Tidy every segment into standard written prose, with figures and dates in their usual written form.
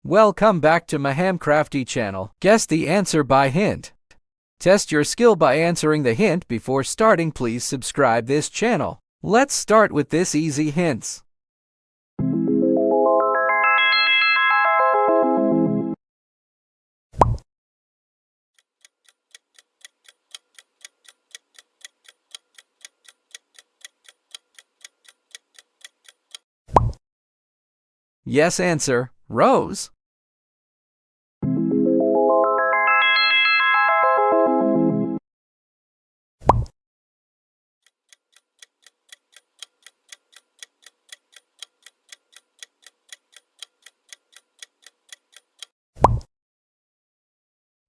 Welcome back to Mahamcrafty channel. Guess the answer by hint. Test your skill by answering the hint before starting. Please subscribe this channel. Let's start with this easy hints. Yes answer, rose.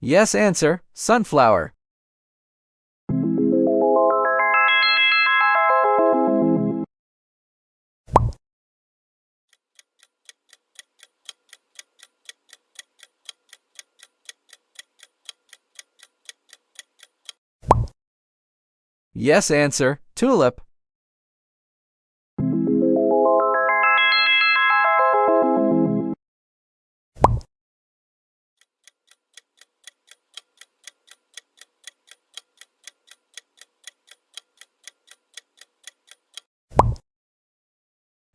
Yes answer, sunflower. Yes answer, tulip.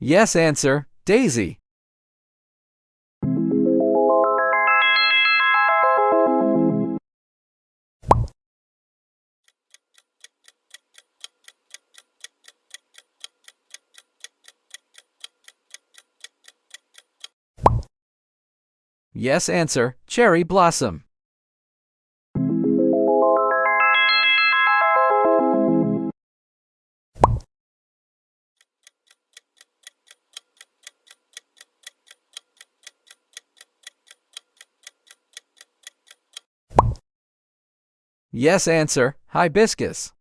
Yes answer, daisy. Yes answer, cherry blossom. Yes answer, hibiscus.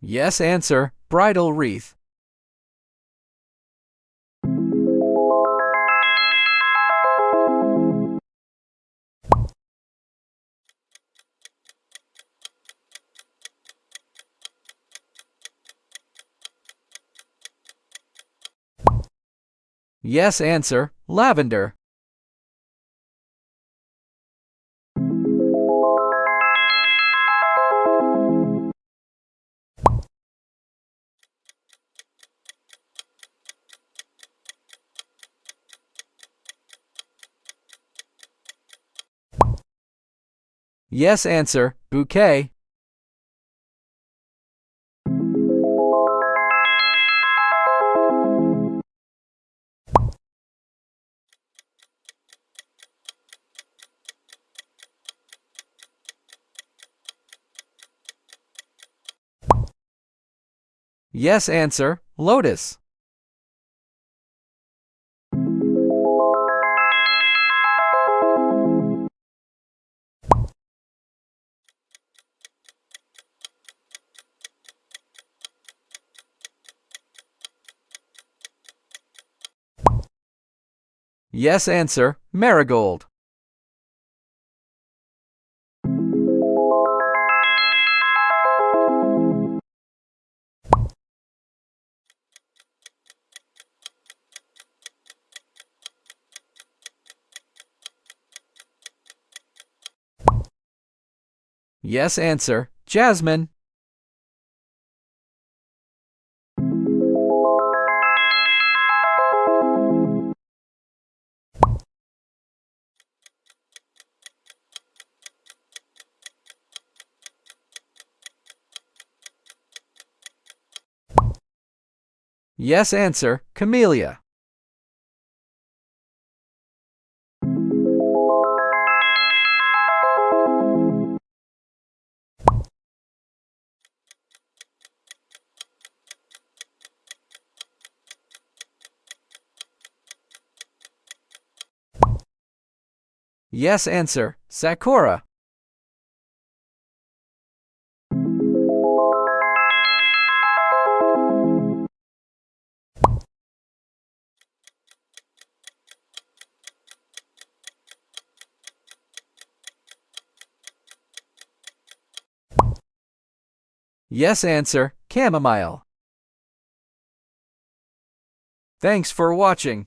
Yes answer, bridal wreath. Yes answer, lavender. Yes answer, bouquet. Yes answer, lotus. Yes answer, marigold. Yes answer, jasmine. Yes answer, camellia. Yes answer, sakura. Yes answer, chamomile. Thanks for watching.